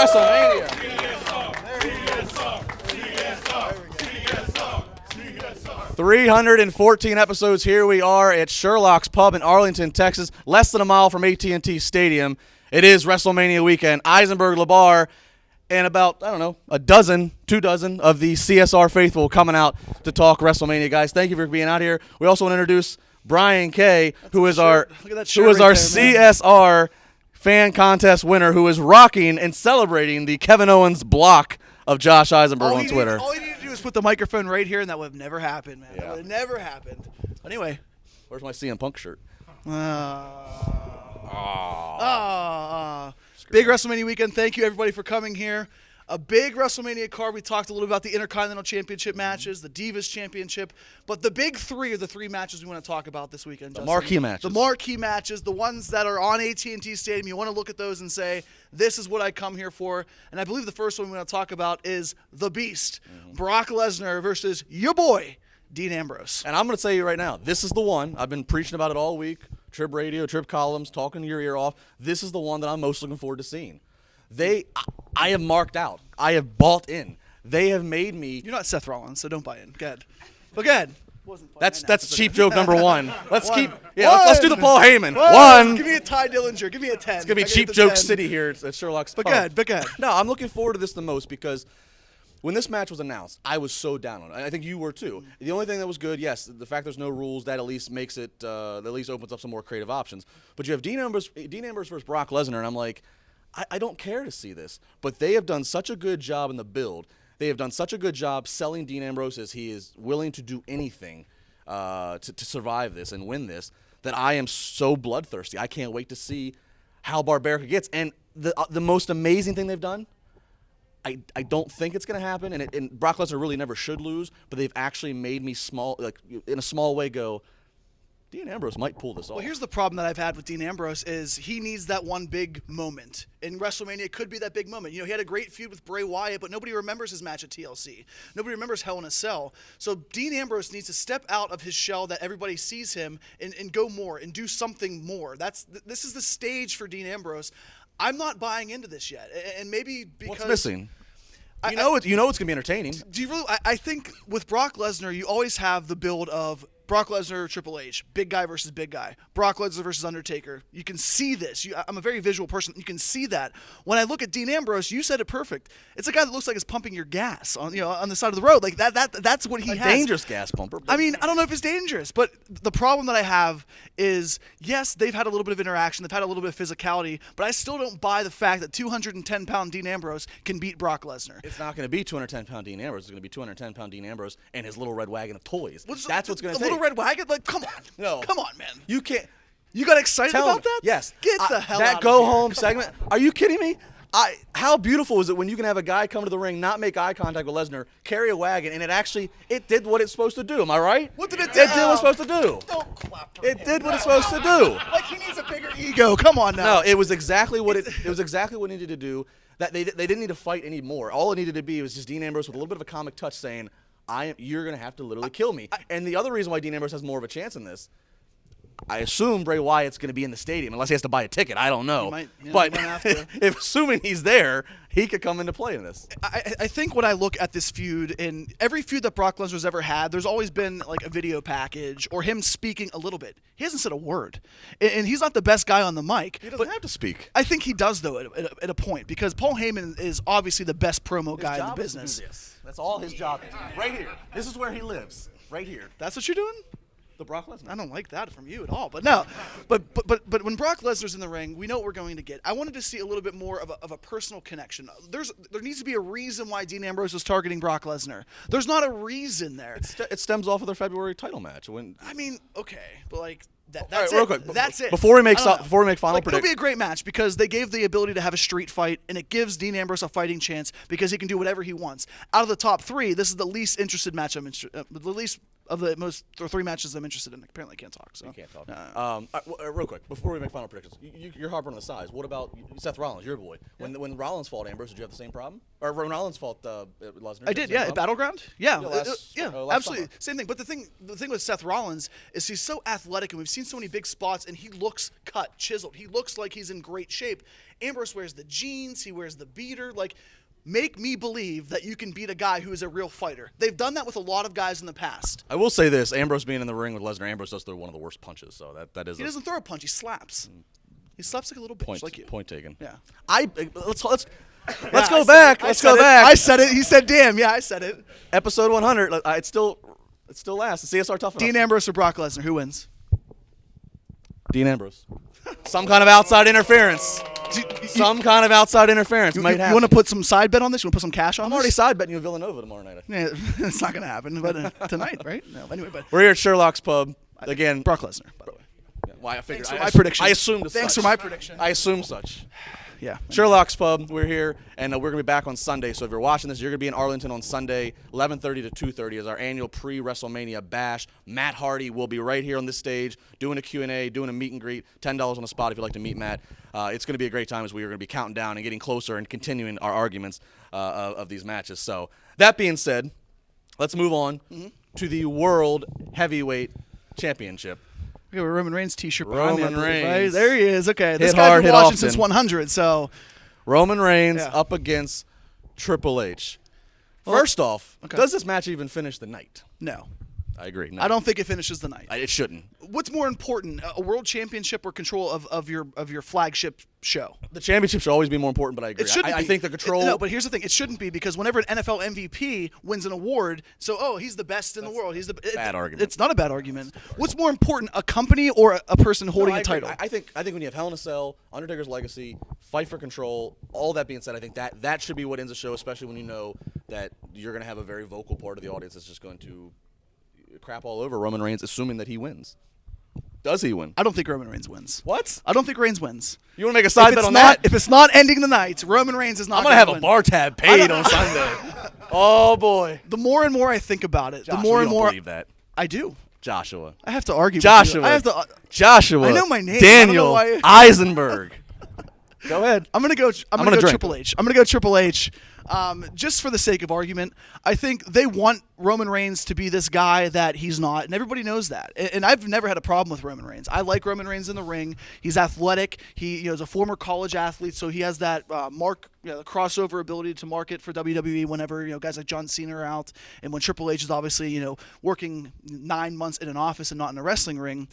WrestleMania. 314 episodes. Here we are at Sherlock's Pub in Arlington, Texas, less than a mile from AT&T Stadium. It is WrestleMania weekend. Eisenberg, LeBar, and about, I don't know, two dozen of the CSR faithful coming out to talk WrestleMania. Guys, thank you for being out here. We also want to introduce Brian Kay, who is our CSR fan contest winner, who is rocking and celebrating the Kevin Owens block of Josh Eisenberg on Twitter. All you need to do is put the microphone right here, and that would have never happened, man. Yeah. That would have never happened. Anyway. Where's my CM Punk shirt? Big WrestleMania weekend. Thank you, everybody, for coming here. A big WrestleMania card. We talked a little about the Intercontinental Championship matches, the Divas Championship, but the big three are the three matches we want to talk about this weekend. The marquee matches. The marquee matches, the ones that are on AT&T Stadium. You want to look at those and say, this is what I come here for. And I believe the first one we want to talk about is The Beast, Brock Lesnar versus your boy, Dean Ambrose. And I'm going to tell you right now, this is the one. I've been preaching about it all week. Trib Radio, Trib columns, talking your ear off. This is the one that I'm most looking forward to seeing. I have marked out. I have bought in. They have made me. You're not Seth Rollins, so don't buy in. Go ahead. But go ahead. That's cheap joke number one. Let's One. Let's do the Paul Heyman. One. Give me a Ty Dillinger. Give me a 10. It's gonna be cheap joke city here at Sherlock's Pub. But go ahead. No, I'm looking forward to this the most because when this match was announced, I was so down on it. I think you were too. The only thing that was good, yes, the fact there's no rules, that at least makes it, that at least opens up some more creative options. But you have Dean Ambrose versus Brock Lesnar, and I'm like, I don't care to see this. But they have done such a good job in the build. They have done such a good job selling Dean Ambrose as he is willing to do anything to survive this and win this, that I am so bloodthirsty. I can't wait to see how barbaric it gets. And the most amazing thing they've done, I don't think it's going to happen, and Brock Lesnar really never should lose, but they've actually made me in a small way go, Dean Ambrose might pull this off. Well, here's the problem that I've had with Dean Ambrose is he needs that one big moment. In WrestleMania, it could be that big moment. You know, he had a great feud with Bray Wyatt, but nobody remembers his match at TLC. Nobody remembers Hell in a Cell. So Dean Ambrose needs to step out of his shell that everybody sees him and go more and do something more. This is the stage for Dean Ambrose. I'm not buying into this yet, and maybe because what's missing? You know it's going to be entertaining. Do you really? I think with Brock Lesnar, you always have the build of Brock Lesnar, Triple H, big guy versus big guy. Brock Lesnar versus Undertaker. You can see this. I'm a very visual person. You can see that. When I look at Dean Ambrose, you said it perfect. It's a guy that looks like he's pumping your gas on the side of the road. Like that's what he has. Dangerous gas pumper. I mean, I don't know if it's dangerous, but the problem that I have is, yes, they've had a little bit of interaction. They've had a little bit of physicality, but I still don't buy the fact that 210-pound Dean Ambrose can beat Brock Lesnar. It's not going to be 210-pound Dean Ambrose. It's going to be 210-pound Dean Ambrose and his little red wagon of toys. That's what's going to take. Red wagon? Like, come on. No. Come on, man. You can't. You got excited about that? Yes. Get the hell out that of go here. home segment. Are you kidding me? How beautiful is it when you can have a guy come to the ring, not make eye contact with Lesnar, carry a wagon, and it did what it's supposed to do. Am I right? What did it do? It did what it's supposed to do. Don't clap for It did what it's supposed to do. Like he needs a bigger ego. Come on now. No, it was exactly what it was exactly what it needed to do. That they didn't need to fight anymore. All it needed to be was just Dean Ambrose with a little bit of a comic touch saying, you're going to have to literally kill me. And the other reason why Dean Ambrose has more of a chance in this, I assume Bray Wyatt's going to be in the stadium, unless he has to buy a ticket. I don't know. But if assuming he's there, he could come into play in this. I think when I look at this feud, in every feud that Brock Lesnar's ever had, there's always been like a video package or him speaking a little bit. He hasn't said a word. And he's not the best guy on the mic. He doesn't have to speak. I think he does, though, at a point, because Paul Heyman is obviously the best promo guy in the business. To do this. That's all his job is. Right here. This is where he lives. Right here. That's what you're doing? The Brock Lesnar. I don't like that from you at all. But no, but when Brock Lesnar's in the ring, we know what we're going to get. I wanted to see a little bit more of a personal connection. There needs to be a reason why Dean Ambrose was targeting Brock Lesnar. There's not a reason there. It stems off of their February title match. I mean, okay, but like that's right, it. Real quick. That's it. Before we make final prediction, prediction, it'll be a great match because they gave the ability to have a street fight, and it gives Dean Ambrose a fighting chance because he can do whatever he wants. Out of the top three, this is the least interested match. The least of the most three matches I'm interested in. Apparently, I can't talk. So You can't talk. Real quick, before we make final predictions, you're harping on the size. What about Seth Rollins, your boy? When Rollins fought Ambrose, did you have the same problem? Or when Rollins fought Lesnar? I did, yeah. At Battleground, yeah, last absolutely, summer. same thing. But the thing with Seth Rollins is he's so athletic, and we've seen so many big spots, and he looks cut, chiseled. He looks like he's in great shape. Ambrose wears the jeans, he wears the beater, like. Make me believe that you can beat a guy who is a real fighter. They've done that with a lot of guys in the past. I will say this: Ambrose being in the ring with Lesnar, Ambrose does throw one of the worst punches. So that is. He doesn't throw a punch; he slaps. He slaps like a little bitch. Point taken. Yeah. Let's go back. Let's go back. I said it. He said, "Damn, yeah, I said it." Episode 100. It still lasts. The CSR tough enough. Dean Ambrose or Brock Lesnar? Who wins? Dean Ambrose. Some kind of outside interference. Some kind of outside interference might happen. You want to put some side bet on this? You want to put some cash on I'm this? already side betting you Villanova tomorrow night. Yeah, it's not going to happen, but tonight, right? No, anyway, but We're here at Sherlock's Pub again. Brock Lesnar, by the way. Well, I figured. Thanks for my prediction. I assumed as Thanks such. for my prediction. I assume such. Yeah. Sherlock's Pub, we're here, and we're going to be back on Sunday. So if you're watching this, you're going to be in Arlington on Sunday, 11:30 to 2:30 is our annual pre-WrestleMania bash. Matt Hardy will be right here on this stage doing a Q&A, doing a meet and greet, $10 on the spot if you'd like to meet Matt. It's going to be a great time as we are going to be counting down and getting closer and continuing our arguments of these matches. So that being said, let's move on to the World Heavyweight Championship. Okay, with Roman Reigns t-shirt. Roman Reigns. Right? There he is. Okay, this Hit guy's hard, been hit watching often. since 100. So Roman Reigns Yeah. up against Triple H. First off, okay. does this match even finish the night? no, I agree. No. I don't think it finishes the night. It shouldn't. What's more important, a world championship or control of your flagship show? The championship should always be more important, but I agree. It shouldn't I be. think the control. No, but here's the thing: it shouldn't be because whenever an NFL MVP wins an award, he's the best in the world. He's the bad argument. It's not a bad argument. What's more important, a company or a person holding I a agree. title? I think when you have Hell in a Cell, Undertaker's legacy, fight for control, all that being said, I think that should be what ends the show, especially when you know that you're going to have a very vocal part of the audience that's just going to crap all over Roman Reigns, assuming that he wins. Does he win? I don't think Roman Reigns wins. What? I don't think Reigns wins. You want to make a side bet on not, that? If it's not ending the night, Roman Reigns is not. I'm going to have win. a bar tab paid on Sunday. Oh, boy. The more and more I think about it, Joshua, the more you and don't more believe that. I do. Joshua. I have to argue. Joshua. With you. I have to. Joshua. I know my name. Daniel I don't know Eisenberg. Go ahead. I'm gonna go drink. Triple H. I'm gonna go Triple H. Just for the sake of argument, I think they want Roman Reigns to be this guy that he's not, and everybody knows that. And I've never had a problem with Roman Reigns. I like Roman Reigns in the ring. He's athletic. He is a former college athlete, so he has that the crossover ability to market for WWE whenever guys like John Cena are out, and when Triple H is obviously working 9 months in an office and not in a wrestling ring.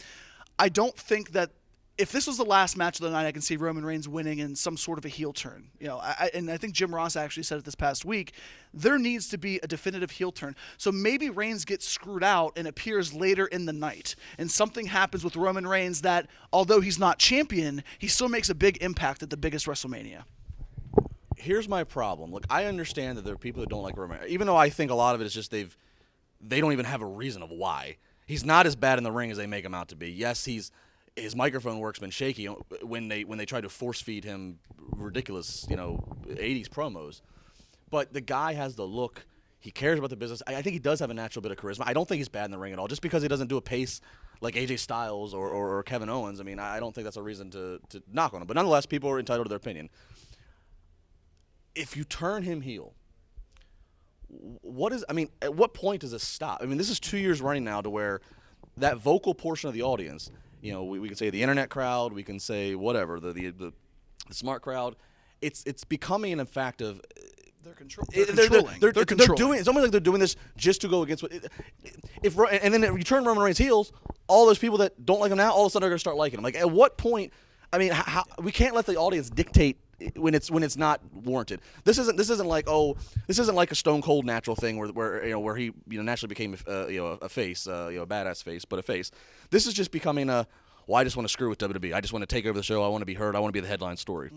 I don't think that. If this was the last match of the night, I can see Roman Reigns winning in some sort of a heel turn. And I think Jim Ross actually said it this past week. There needs to be a definitive heel turn. So maybe Reigns gets screwed out and appears later in the night. And something happens with Roman Reigns that, although he's not champion, he still makes a big impact at the biggest WrestleMania. Here's my problem. Look, I understand that there are people that don't like Roman, even though I think a lot of it is just they don't even have a reason of why. He's not as bad in the ring as they make him out to be. Yes, his microphone work's been shaky when they try to force feed him ridiculous 80s promos, but the guy has the look. He cares about the business. I think he does have a natural bit of charisma. I don't think he's bad in the ring at all. Just because he doesn't do a pace like AJ Styles or Kevin Owens, I mean, I don't think that's a reason to knock on him. But nonetheless, people are entitled to their opinion. If you turn him heel, at what point does this stop? I mean, this is 2 years running now to where that vocal portion of the audience. We can say the internet crowd, we can say whatever, the smart crowd. It's becoming a fact of they're controlling. They're doing. It's almost like they're doing this just to go against what. And then if you turn Roman Reigns heels, all those people that don't like him now, all of a sudden are going to start liking him. Like at what point? I mean, we can't let the audience dictate when it's not warranted. This isn't like a Stone Cold natural thing where he naturally became a face, a badass face, but a face. This is just becoming I just want to screw with WWE. I just want to take over the show. I want to be heard. I want to be the headline story.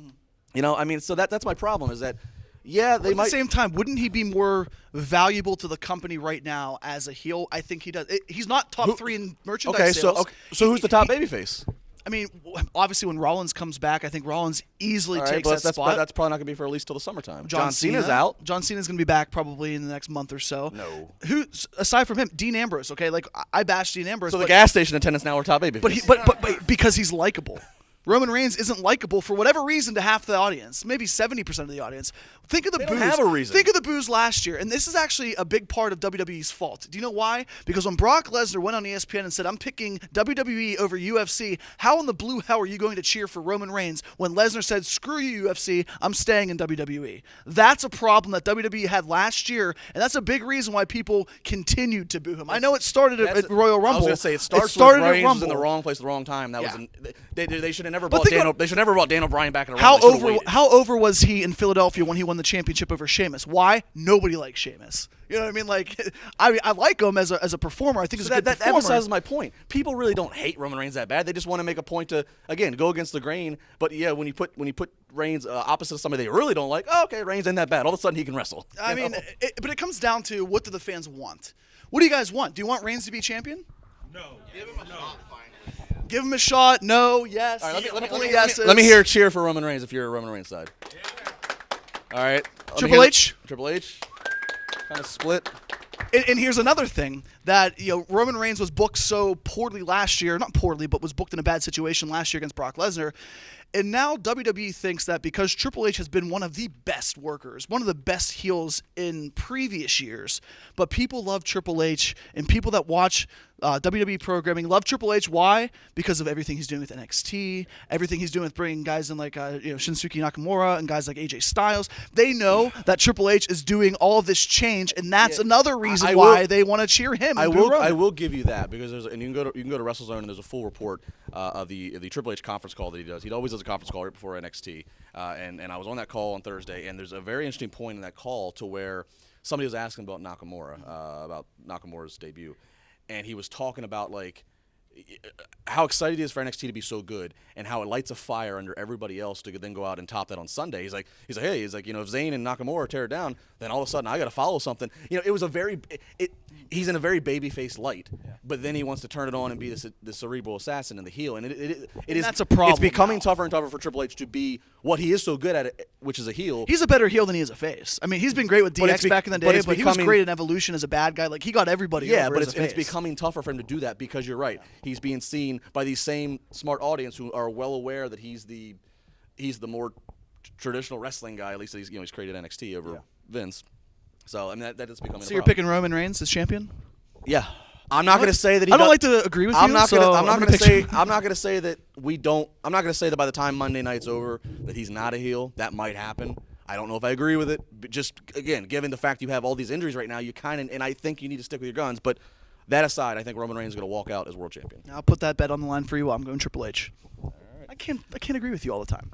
So that's my problem is that. Yeah, they might. At the same time, wouldn't he be more valuable to the company right now as a heel? I think he does. He's not top 3 in merchandise sales. So who's the top babyface? I mean, obviously when Rollins comes back, I think Rollins easily All right, takes but that spot. that's probably not going to be for at least till the summertime. John Cena's Cena? out. John Cena's going to be back probably in the next month or so. No. Who, aside from him, Dean Ambrose, okay? Like, I bash Dean Ambrose. So the but, gas station attendants now are top baby. but because he's likable. Roman Reigns isn't likable for whatever reason to half the audience, maybe 70% of the audience. Think of the They boos. don't have a reason. Think of the boos last year, and this is actually a big part of WWE's fault. Do you know why? Because when Brock Lesnar went on ESPN and said, "I'm picking WWE over UFC," how in the blue hell are you going to cheer for Roman Reigns when Lesnar said, "Screw you, UFC, I'm staying in WWE"? That's a problem that WWE had last year, and that's a big reason why people continued to boo him. I know it started at Royal Rumble. I was going to say it started at with Reigns was Rumble. in the wrong place at the wrong time. That Yeah. was they should have never But brought think Daniel. about- They should never brought Daniel Bryan back in a How Rumble. They should've over waited. how over was he in Philadelphia when he won the championship over Sheamus? Why? Nobody likes Sheamus. You know what I mean? Like, I like him as a performer. I think he's a good that performer. emphasizes my point. People really don't hate Roman Reigns that bad. They just want to make a point to, again, go against the grain. But yeah, when you put Reigns opposite of somebody they really don't like, oh, okay, Reigns ain't that bad. All of a sudden he can wrestle. I mean, but it comes down to what do the fans want? What do you guys want? Do you want Reigns to be champion? No. Give him a shot. No. Yes. All right, Hopefully yeses. let me hear a cheer for Roman Reigns if you're a Roman Reigns side. All right. Let me Triple hear H? Triple H. Kind of split. And here's another thing that Roman Reigns was booked so poorly last year, not poorly, but was booked in a bad situation last year against Brock Lesnar. And now WWE thinks that because Triple H has been one of the best workers, one of the best heels in previous years, but people love Triple H, and people that watch WWE programming love Triple H. Why? Because of everything he's doing with NXT, everything he's doing with bringing guys in like Shinsuke Nakamura and guys like AJ Styles. They know that Triple H is doing all of this change, and that's another reason why they want to cheer him. And boo Roman. I will give you that because you can go to WrestleZone and there's a full report of the Triple H conference call that he does. He always does a conference call right before NXT, and I was on that call on Thursday, and there's a very interesting point in that call to where somebody was asking about Nakamura's debut, and he was talking about like how excited he is for NXT to be so good and how it lights a fire under everybody else to then go out and top that on Sunday. He's like, if Zayn and Nakamura tear it down, then all of a sudden I got to follow something. It was he's in a very baby-faced light, but then he wants to turn it on and be the cerebral assassin and the heel, and it is that's a problem. It's becoming now. tougher and tougher for Triple H to be what he is so good at, which is a heel. He's a better heel than he is a face. I mean, he's been great with DX back in the day, but he was great in Evolution as a bad guy. Like, he got everybody over but as a face. it's becoming tougher for him to do that because you're right. He's being seen by these same smart audience who are well aware that he's the more traditional wrestling guy. At least he's created NXT over Vince. So I mean that is becoming. So you're picking Roman Reigns as champion? Yeah. I'm not going to say that he I don't like to agree with you. I'm not going to say pick I'm not going to say that we don't. I'm not going to say that by the time Monday night's over that he's not a heel. That might happen. I don't know if I agree with it. But just again, given the fact you have all these injuries right now, you and I think you need to stick with your guns. But that aside, I think Roman Reigns is going to walk out as world champion. I'll put that bet on the line for you. I'm going Triple H. All right. I can't agree with you all the time.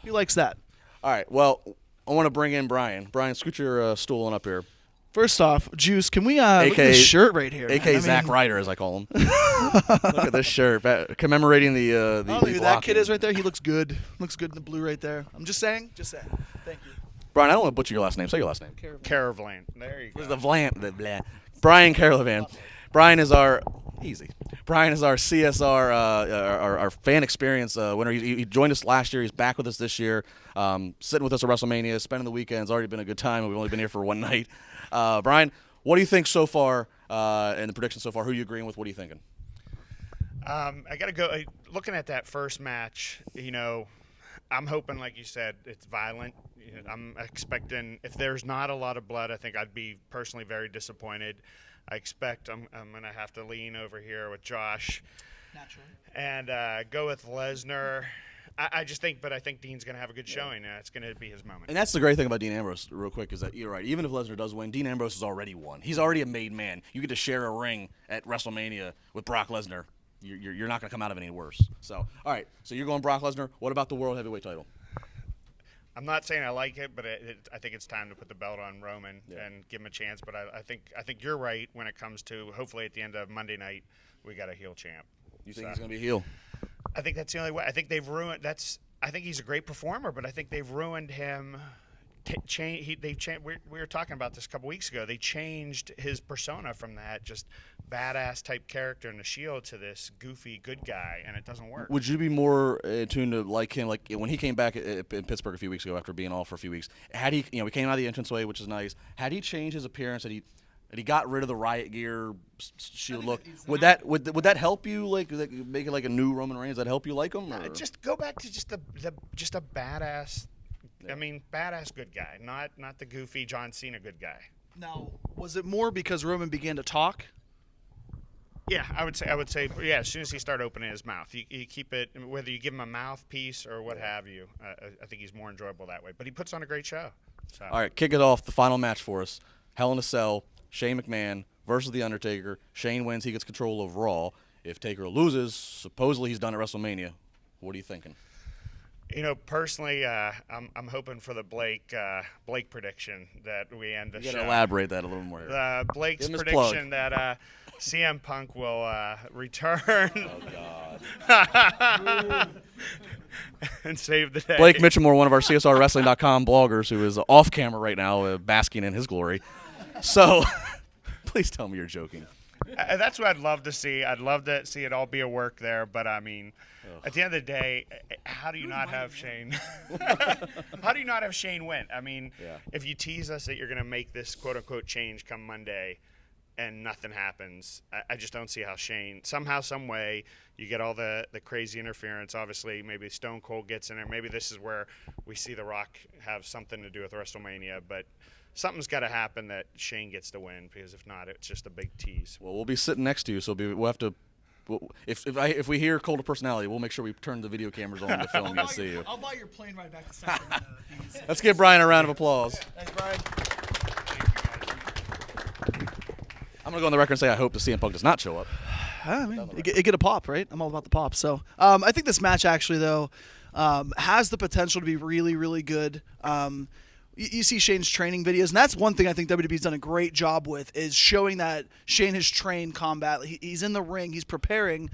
He likes that. All right. Well, I want to bring in Brian. Brian, scoot your stool on up here. First off, Juice, can we look at this shirt right here? A.K.A. Zack Ryder, as I call him. Look at this shirt. Commemorating the I don't know who that blocking. kid is right there. He looks good. Looks good in the blue right there. I'm just saying. Thank you. Brian, I don't want to butcher your last name. Say your last name. Caravan. There you go. Where's the blah. Brian Caravan. Brian is our CSR, our fan experience winner. He joined us last year. He's back with us this year. Sitting with us at WrestleMania, spending the weekend. It's already been a good time. We've only been here for one night. Brian, what do you think so far in the predictions so far? Who are you agreeing with? What are you thinking? I got to go. Looking at that first match, I'm hoping, like you said, it's violent. I'm expecting, if there's not a lot of blood, I think I'd be personally very disappointed. I expect I'm going to have to lean over here with Josh. Naturally. And go with Lesnar. I think Dean's going to have a good showing. It's going to be his moment. And that's the great thing about Dean Ambrose, real quick, is that you're right. Even if Lesnar does win, Dean Ambrose has already won. He's already a made man. You get to share a ring at WrestleMania with Brock Lesnar. You're not going to come out of it any worse. So, all right. So you're going Brock Lesnar. What about the World Heavyweight title? I'm not saying I like it, but I think it's time to put the belt on Roman and give him a chance. But I think you're right when it comes to, hopefully at the end of Monday night, we got a heel champ. You think he's going to be a heel? I think that's the only way. I think they've ruined. I think he's a great performer, but I think they've ruined him we were talking about this a couple weeks ago. They changed his persona from that just badass type character in the Shield to this goofy good guy, and it doesn't work. Would you be more tuned to like him, like when he came back in Pittsburgh a few weeks ago after being off for a few weeks? Had he, he came out of the entranceway, which is nice. Had he changed his appearance? Had he got rid of the riot gear Shield look? Would that help you, like make it like a new Roman Reigns? That help you like him? Or? Just go back to just a badass. I mean, badass good guy, not the goofy John Cena good guy. Now, was it more because Roman began to talk? Yeah, I would say, yeah. As soon as he started opening his mouth, you keep it. Whether you give him a mouthpiece or what have you, I think he's more enjoyable that way. But he puts on a great show. So. All right, kick it off. The final match for us: Hell in a Cell. Shane McMahon versus the Undertaker. Shane wins. He gets control of Raw. If Taker loses, supposedly he's done at WrestleMania. What are you thinking? Personally, I'm hoping for the Blake prediction that we end the show. You gotta elaborate that a little more. Blake's prediction that CM Punk will return. Oh God! And save the day. Blake Mitchellmore, one of our CSRWrestling.com bloggers, who is off camera right now, basking in his glory. So, please tell me you're joking. That's what I'd love to see. I'd love to see it all be a work there, but I mean, at the end of the day, how do you not have Shane? How do you not have Shane win? I mean, if you tease us that you're going to make this quote-unquote change come Monday and nothing happens, I just don't see how Shane, somehow, some way, you get all the crazy interference. Obviously, maybe Stone Cold gets in there. Maybe this is where we see The Rock have something to do with WrestleMania, but something's got to happen that Shane gets to win, because if not, it's just a big tease. Well, we'll be sitting next to you, so we'll have to. If we hear Cult of Personality, we'll make sure we turn the video cameras on to film and see you. I'll buy your plane ride back to Sacramento. Let's give Brian a round of applause. Thanks, Brian. I'm gonna go on the record and say I hope the CM Punk does not show up. I mean, it get a pop, right? I'm all about the pop. So I think this match actually, though, has the potential to be really, really good. You see Shane's training videos, and that's one thing I think WWE's done a great job with, is showing that Shane has trained combat. He's in the ring. He's preparing.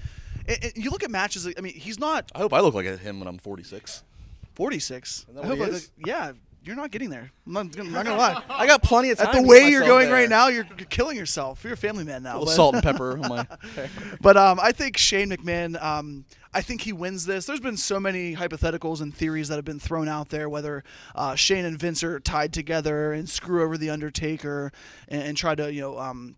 And you look at matches. I mean, he's not. I hope I look like him when I'm 46. 46. Isn't that what he is? Yeah. You're not getting there. I'm not gonna lie. I got plenty of time At the to way get you're myself going there. right now, you're killing yourself. You're a family man now. A little salt and pepper on my. But I think Shane McMahon, I think he wins this. There's been so many hypotheticals and theories that have been thrown out there, whether Shane and Vince are tied together and screw over the Undertaker and try to,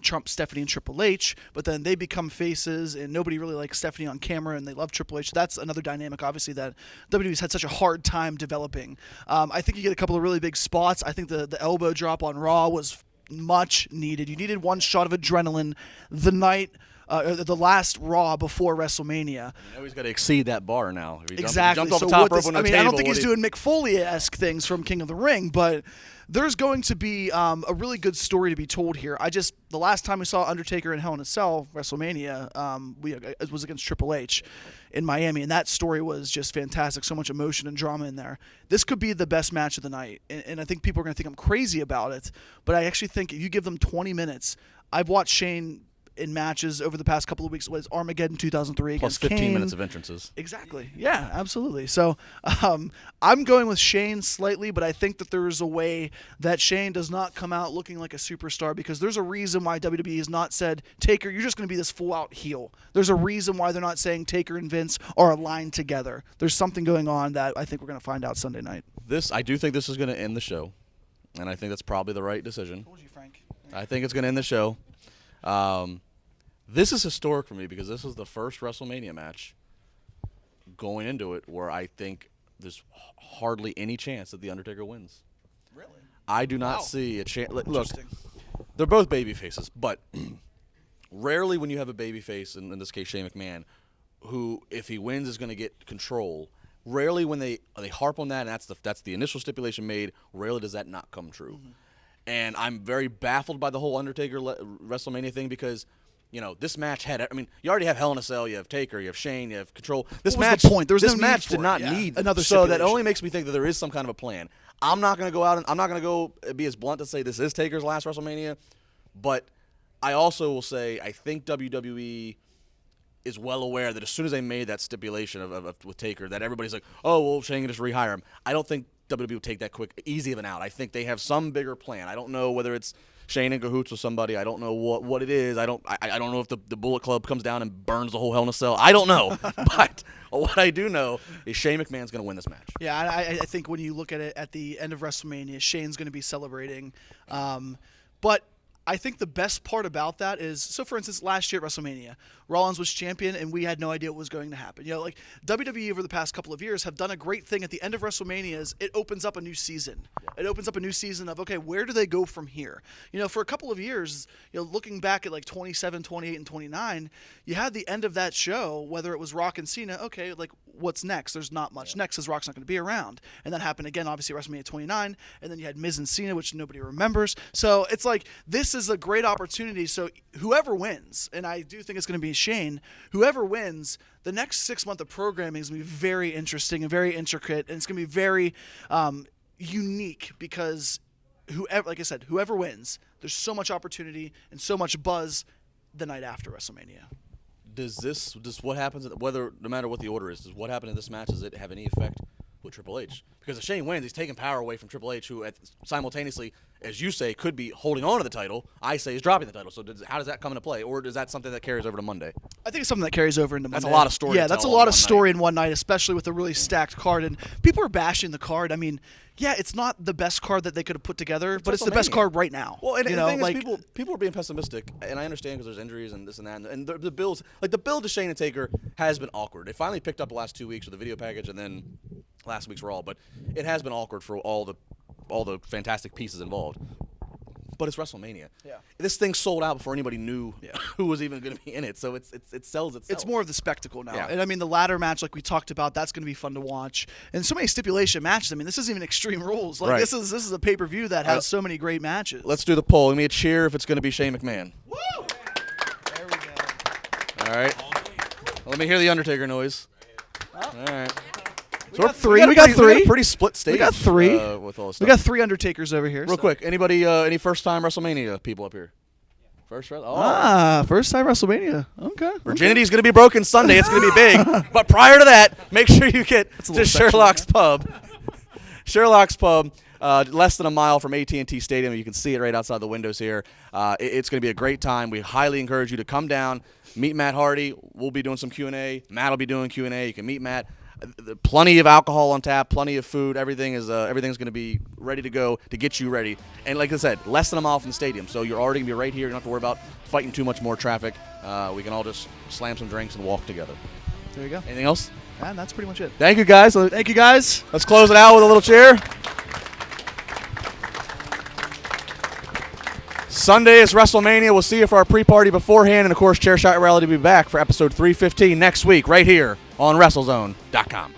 trump Stephanie and Triple H, but then they become faces, and nobody really likes Stephanie on camera, and they love Triple H. That's another dynamic, obviously, that WWE's had such a hard time developing. I think you get a couple of really big spots. I think the elbow drop on Raw was much needed. You needed one shot of adrenaline the night, the last Raw before WrestleMania. You know he's got to exceed that bar now. If he Exactly. Jumped off So the top what rope this, on the I mean, table, I don't think he's doing Mick Foley-esque things from King of the Ring, but there's going to be a really good story to be told here. The last time we saw Undertaker in Hell in a Cell, WrestleMania, it was against Triple H in Miami, and that story was just fantastic. So much emotion and drama in there. This could be the best match of the night, and I think people are going to think I'm crazy about it, but I actually think if you give them 20 minutes, I've watched Shane in matches over the past couple of weeks. Was Armageddon 2003 plus against 15 Kane. minutes of entrances. Exactly. Yeah, absolutely. So I'm going with Shane slightly, but I think that there is a way that Shane does not come out looking like a superstar, because there's a reason why WWE has not said, Taker, you're just going to be this full-out heel. There's a reason why they're not saying Taker and Vince are aligned together. There's something going on that I think we're going to find out Sunday night. I do think this is going to end the show, and I think that's probably the right decision. Told you, Frank. I think it's going to end the show. This is historic for me because this is the first WrestleMania match going into it where I think there's hardly any chance that The Undertaker wins. Really? I do not see a chance. Look, Interesting. they're both baby faces, but rarely when you have a baby face, in this case Shane McMahon, who, if he wins, is going to get control, rarely when they harp on that, and that's the initial stipulation made, rarely does that not come true. Mm-hmm. And I'm very baffled by the whole Undertaker WrestleMania thing because, this match had. I mean, you already have Hell in a Cell, you have Taker, you have Shane, you have Control. This What was match, the point? There was this no need match for did not it. Yeah. need Another So that stipulation. only makes me think that there is some kind of a plan. I'm not going to go out and I'm not going to go be as blunt to say this is Taker's last WrestleMania, but I also will say I think WWE is well aware that as soon as they made that stipulation with Taker, that everybody's like, oh, well, Shane can just rehire him. I don't think WWE will take that easy of an out. I think they have some bigger plan. I don't know whether it's Shane in cahoots with somebody. I don't know what it is. I don't know if the Bullet Club comes down and burns the whole Hell in a Cell. I don't know. But what I do know is Shane McMahon's going to win this match. Yeah, I think when you look at it at the end of WrestleMania, Shane's going to be celebrating. But I think the best part about that is, so for instance, last year at WrestleMania, Rollins was champion, and we had no idea what was going to happen. You know, like WWE over the past couple of years have done a great thing at the end of WrestleManias. It opens up a new season. It opens up a new season of, okay, where do they go from here? You know, for a couple of years, you know, looking back at like 27, 28, and 29, you had the end of that show, whether it was Rock and Cena, okay, like what's next? There's not much next because Rock's not going to be around. And that happened again, obviously, at WrestleMania 29, and then you had Miz and Cena, which nobody remembers. So it's like, this is a great opportunity. So whoever wins, and I do think it's going to be Shane, whoever wins, the next 6 months of programming is going to be very interesting and very intricate, and it's going to be very unique because whoever, like I said, whoever wins, there's so much opportunity and so much buzz the night after WrestleMania. Does what happens, no matter what the order is, does what happened in this match, does it have any effect with Triple H? Because if Shane wins, he's taking power away from Triple H, who simultaneously, as you say, could be holding on to the title. I say he's dropping the title. So how does that come into play? Or is that something that carries over to Monday? I think it's something that carries over into Monday. That's a lot of story. Yeah, that's a lot of story in one night, especially with a really stacked card. And people are bashing the card. I mean, yeah, it's not the best card that they could have put together, but it's the best card right now. Well, and you the know, thing like, is, people are being pessimistic, and I understand because there's injuries and this and that, and the builds, like the build to Shane and Taker has been awkward. It finally picked up the last 2 weeks with the video package, and then last week's Raw, but it has been awkward for all the fantastic pieces involved. But it's WrestleMania. Yeah. This thing sold out before anybody knew who was even going to be in it, so it sells itself. It's more of the spectacle now. Yeah. And I mean, the ladder match, like we talked about, that's going to be fun to watch. And so many stipulation matches. I mean, this isn't even Extreme Rules. Like Right. this is a pay-per-view that has so many great matches. Let's do the poll. Give me a cheer if it's going to be Shane McMahon. Woo! There we go. All right. Let me hear the Undertaker noise. All right. We got three. We got We three. got a pretty split stage. We got three. With all this We stuff. got three Undertakers over here. Real quick, anybody, any first-time WrestleMania people up here? First First time WrestleMania. Okay. Virginity's going to be broken Sunday. It's going to be big. But prior to that, make sure you get to Sherlock's Pub. Sherlock's Pub, less than a mile from AT&T Stadium. You can see it right outside the windows here. It's going to be a great time. We highly encourage you to come down, meet Matt Hardy. We'll be doing some Q&A. Matt will be doing Q&A. You can meet Matt. Plenty of alcohol on tap, plenty of food. Everything's going to be ready to go to get you ready. And like I said, less than a mile from the stadium, so you're already going to be right here. You don't have to worry about fighting too much more traffic. We can all just slam some drinks and walk together. There you go. Anything else? And that's pretty much it. Thank you, guys. Thank you, guys. Let's close it out with a little cheer. Sunday is WrestleMania. We'll see you for our pre-party beforehand. And, of course, Chairshot Reality will be back for episode 315 next week right here on WrestleZone.com.